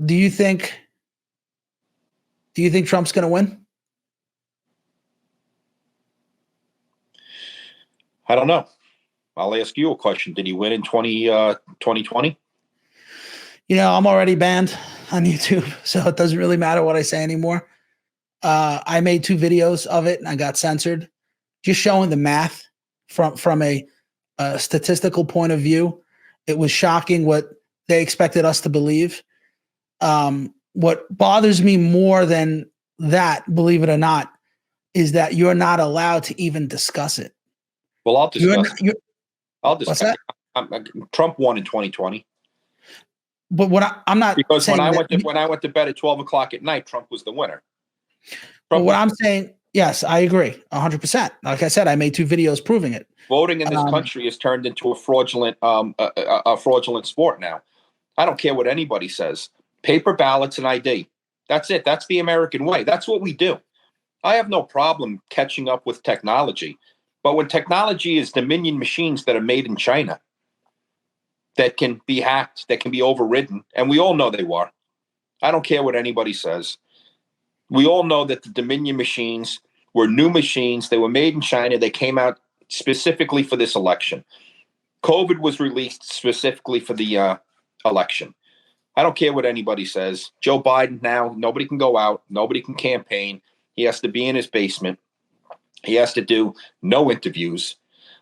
Do you think Trump's going to win? I don't know. I'll ask you a question. Did he win in 2020? I'm already banned on YouTube, so it doesn't really matter what I say anymore. I made 2 videos of it and I got censored, just showing the math from a statistical point of view. It was shocking what they expected us to believe. What bothers me more than that, believe it or not, is that you're not allowed to even discuss it. Well, I'll discuss it. I'll discuss what's it. Trump won in 2020. But I'm not, because when I went to bed at 12 o'clock at night, Trump was the winner. I'm saying, yes, I agree 100%. Like I said, I made 2 videos proving it. Voting in this country has turned into a fraudulent sport now. I don't care what anybody says. Paper ballots and ID. That's it. That's the American way. That's what we do. I have no problem catching up with technology. But when technology is Dominion machines that are made in China, that can be hacked, that can be overridden, and we all know they were. I don't care what anybody says. We all know that the Dominion machines were new machines. They were made in China. They came out specifically for this election. COVID was released specifically for the election. I don't care what anybody says. Joe Biden now, nobody can go out. Nobody can campaign. He has to be in his basement. He has to do no interviews.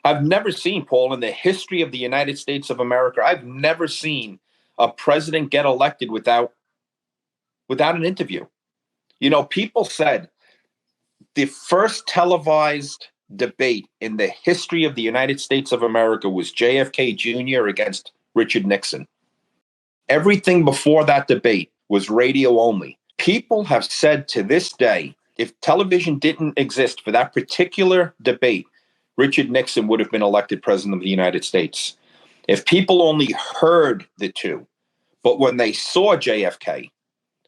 I've never seen, Paul, in the history of the United States of America, I've never seen a president get elected without an interview. People said the first televised debate in the history of the United States of America was JFK Jr. against Richard Nixon. Everything before that debate was radio only. People have said to this day, if television didn't exist for that particular debate, Richard Nixon would have been elected president of the United States. If people only heard the two, but when they saw JFK,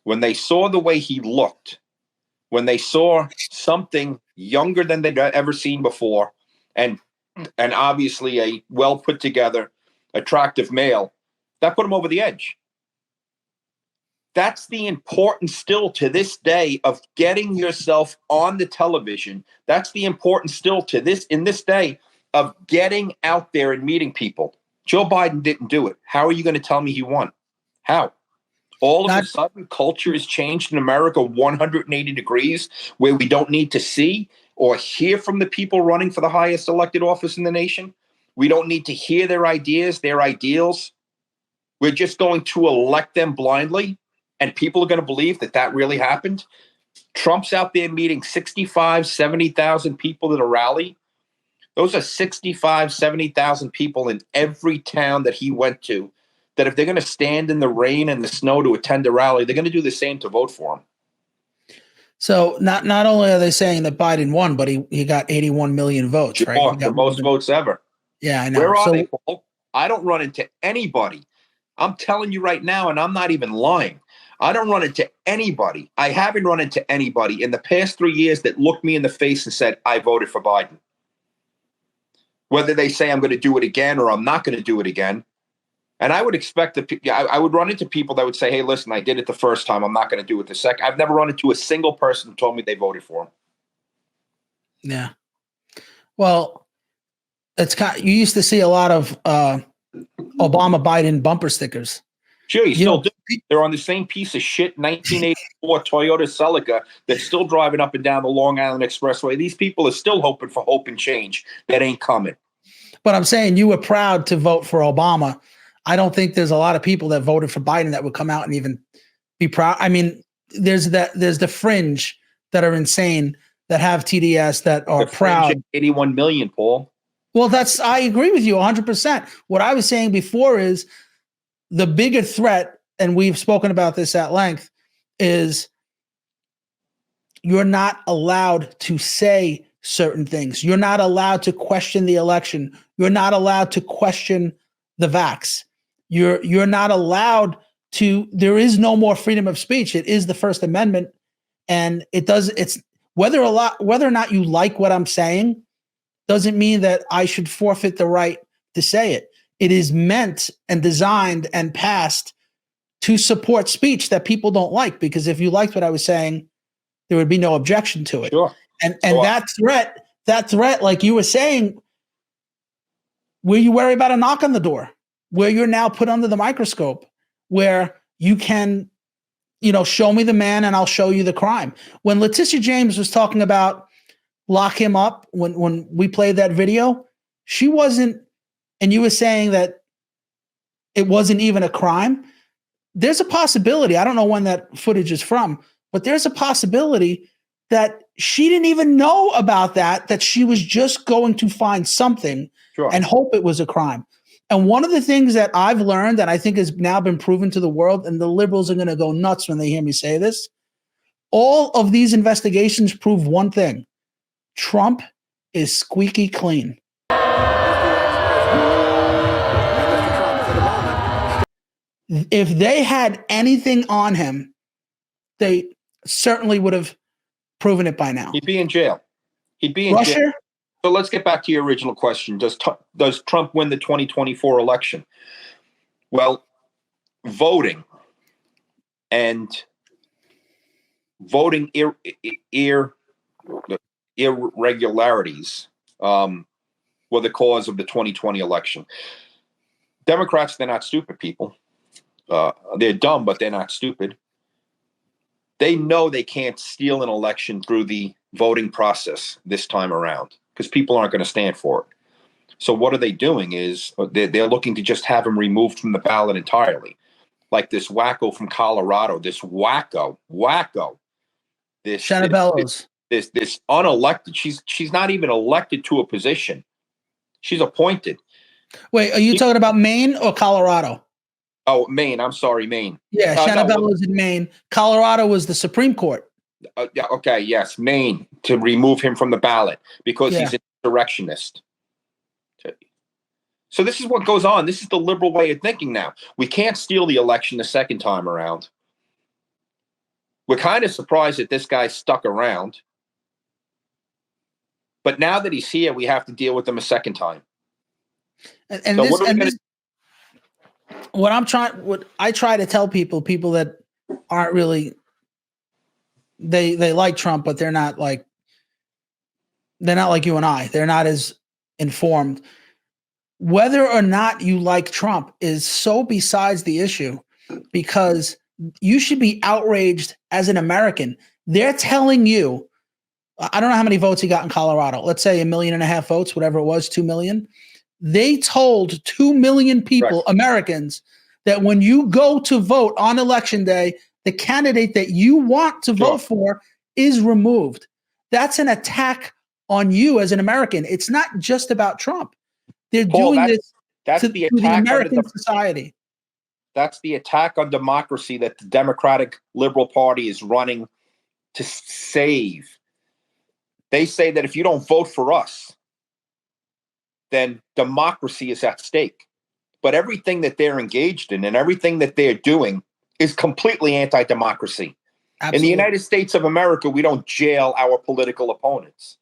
when they saw the way he looked, when they saw something younger than they'd ever seen before, and obviously a well put together, attractive male, that put him over the edge. That's the importance still to this day of getting yourself on the television. That's the importance still to this day of getting out there and meeting people. Joe Biden didn't do it. How are you going to tell me he won? How? All of a sudden, culture has changed in America 180 degrees, where we don't need to see or hear from the people running for the highest elected office in the nation. We don't need to hear their ideas, their ideals. We're just going to elect them blindly, and people are going to believe that really happened. Trump's out there meeting 65, 70,000 people at a rally. Those are 65, 70,000 people in every town that he went to, that if they're going to stand in the rain and the snow to attend a rally, they're going to do the same to vote for him. So not only are they saying that Biden won, but he got 81 million votes, sure, right? The most votes ever. Yeah, I know. Where are they, Paul? I don't run into anybody. I'm telling you right now, and I'm not even lying. I don't run into anybody. I haven't run into anybody in the past 3 years that looked me in the face and said, I voted for Biden. Whether they say I'm going to do it again or I'm not going to do it again. And I would expect that I would run into people that would say, hey, listen, I did it the first time. I'm not going to do it the second. I've never run into a single person who told me they voted for him. Yeah. Well, you used to see a lot of Obama Biden bumper stickers. Sure, you still do. They're on the same piece of shit 1984 Toyota Celica that's still driving up and down the Long Island Expressway. These people are still hoping for hope and change that ain't coming. But I'm saying you were proud to vote for Obama. I don't think there's a lot of people that voted for Biden that would come out and even be proud. I mean, there's the fringe that are insane, that have TDS, that are proud. 81 million, Paul. Well, I agree with you 100%. What I was saying before is the bigger threat, and we've spoken about this at length, is you're not allowed to say certain things. You're not allowed to question the election. You're not allowed to question the vax. You're not allowed to. There is no more freedom of speech. It is the First Amendment, and it's whether or not you like what I'm saying doesn't mean that I should forfeit the right to say it. It is meant and designed and passed to support speech that people don't like, because if you liked what I was saying, there would be no objection to it. Sure. And that threat, like you were saying, where you worry about a knock on the door, where you're now put under the microscope, where you can, show me the man and I'll show you the crime. When Letitia James was talking about lock him up, when we played that video, she wasn't, and you were saying that it wasn't even a crime. There's a possibility, I don't know when that footage is from, but there's a possibility that she didn't even know about that she was just going to find something and hope it was a crime. And one of the things that I've learned, and I think has now been proven to the world, and the liberals are going to go nuts when they hear me say this, all of these investigations prove one thing: Trump is squeaky clean. If they had anything on him, they certainly would have proven it by now. He'd be in jail. He'd be in jail. So let's get back to your original question. Does Trump win the 2024 election? Well, voting and voting irregularities were the cause of the 2020 election. Democrats, they're not stupid people. They're dumb, but they're not stupid. They know they can't steal an election through the voting process this time around, because people aren't going to stand for it. So what are they doing is they're looking to just have him removed from the ballot entirely. Like this wacko from Colorado, this wacko, this Shanna Bellows, this unelected. She's not even elected to a position. She's appointed. Wait, are you talking about Maine or Colorado? Oh, Maine. I'm sorry, Maine. Yeah, Shanna Bellows in Maine. Colorado was the Supreme Court. Yeah, okay, yes, Maine, to remove him from the ballot because he's an insurrectionist. So this is what goes on. This is the liberal way of thinking now. We can't steal the election the second time around. We're kind of surprised that this guy stuck around. But now that he's here, we have to deal with him a second time. What I try to tell people that aren't really, they like Trump, but they're not like you and I. They're not as informed. Whether or not you like Trump is so besides the issue, because you should be outraged as an American. They're telling you, I don't know how many votes he got in Colorado. Let's say 1.5 million votes, whatever it was, 2 million. They told 2 million people, Americans, that when you go to vote on election day, the candidate that you want to vote for is removed. That's an attack on you as an American. It's not just about Trump. They're doing this to the American society. That's the attack on democracy that the Democratic Liberal Party is running to save. They say that if you don't vote for us, then democracy is at stake. But everything that they're engaged in and everything that they're doing is completely anti-democracy. Absolutely. In the United States of America, we don't jail our political opponents.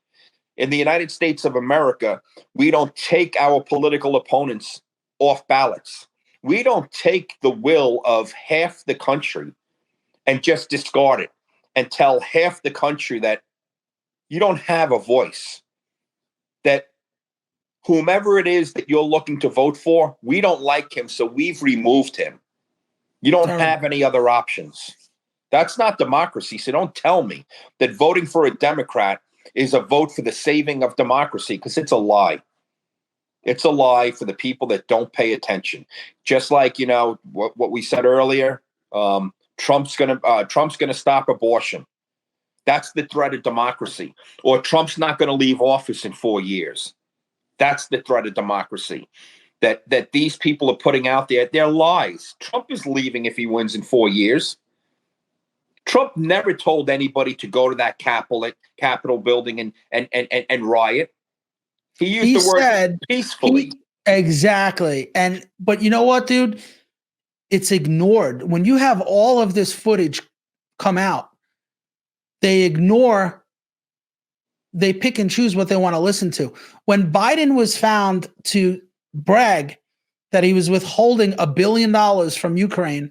In the United States of America, we don't take our political opponents off ballots. We don't take the will of half the country and just discard it and tell half the country that you don't have a voice, that whomever it is that you're looking to vote for, we don't like him, so we've removed him. You don't have any other options. That's not democracy. So don't tell me that voting for a Democrat is a vote for the saving of democracy, because it's a lie. It's a lie for the people that don't pay attention. Just like, what we said earlier, Trump's gonna stop abortion. That's the threat of democracy. Or Trump's not going to leave office in 4 years. That's the threat of democracy that these people are putting out there. They're lies. Trump is leaving if he wins in 4 years. Trump never told anybody to go to that Capitol building and riot. He used the word peacefully. Exactly. But you know what, dude? It's ignored. When you have all of this footage come out, they pick and choose what they want to listen to. When Biden was found to brag that he was withholding $1 billion from Ukraine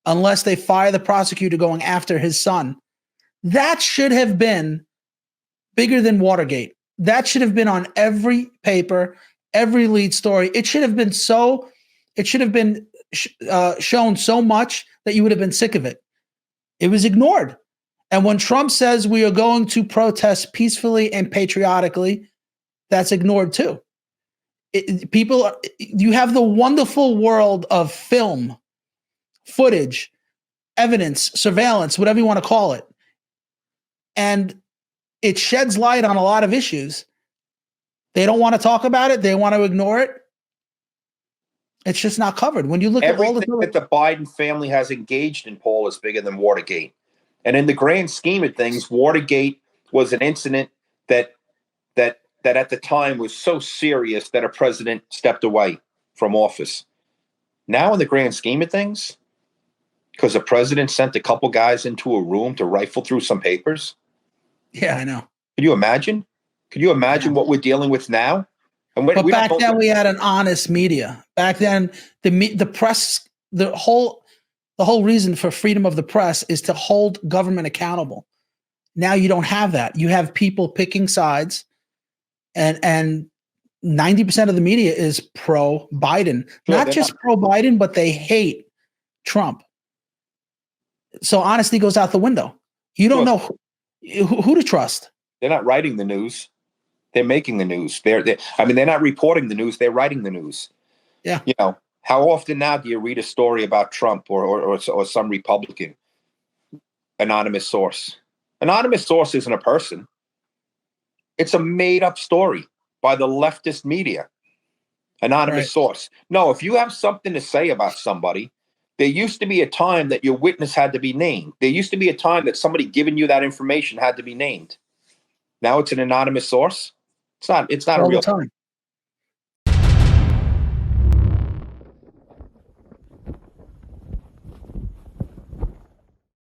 unless they fire the prosecutor going after his son. That should have been bigger than Watergate. That should have been on every paper, every lead story. It should have been shown so much that you would have been sick of it. It was ignored. And when Trump says we are going to protest peacefully and patriotically, that's ignored too. You have the wonderful world of film, footage, evidence, surveillance, whatever you want to call it. And it sheds light on a lot of issues. They don't want to talk about it. They want to ignore it. It's just not covered. When you look at all that the Biden family has engaged in, Paul, is bigger than Watergate. And in the grand scheme of things, Watergate was an incident that at the time was so serious that a president stepped away from office. Now, in the grand scheme of things, because the president sent a couple guys into a room to rifle through some papers. Yeah, I know. Could you imagine? What we're dealing with now? And but back then we had an honest media. Back then, the press, the whole reason for freedom of the press is to hold government accountable. Now you don't have that. You have people picking sides, and 90% of the media is pro Biden. Sure, not just pro Biden, but they hate Trump. So honesty goes out the window. You don't know who to trust. They're not writing the news. They're making the news. They're not reporting the news. They're writing the news. Yeah. You know, how often now do you read a story about Trump or some Republican? Anonymous source. Anonymous source isn't a person. It's a made-up story by the leftist media. Anonymous source. No, if you have something to say about somebody, there used to be a time that your witness had to be named. There used to be a time that somebody giving you that information had to be named. Now it's an anonymous source. It's not a real time.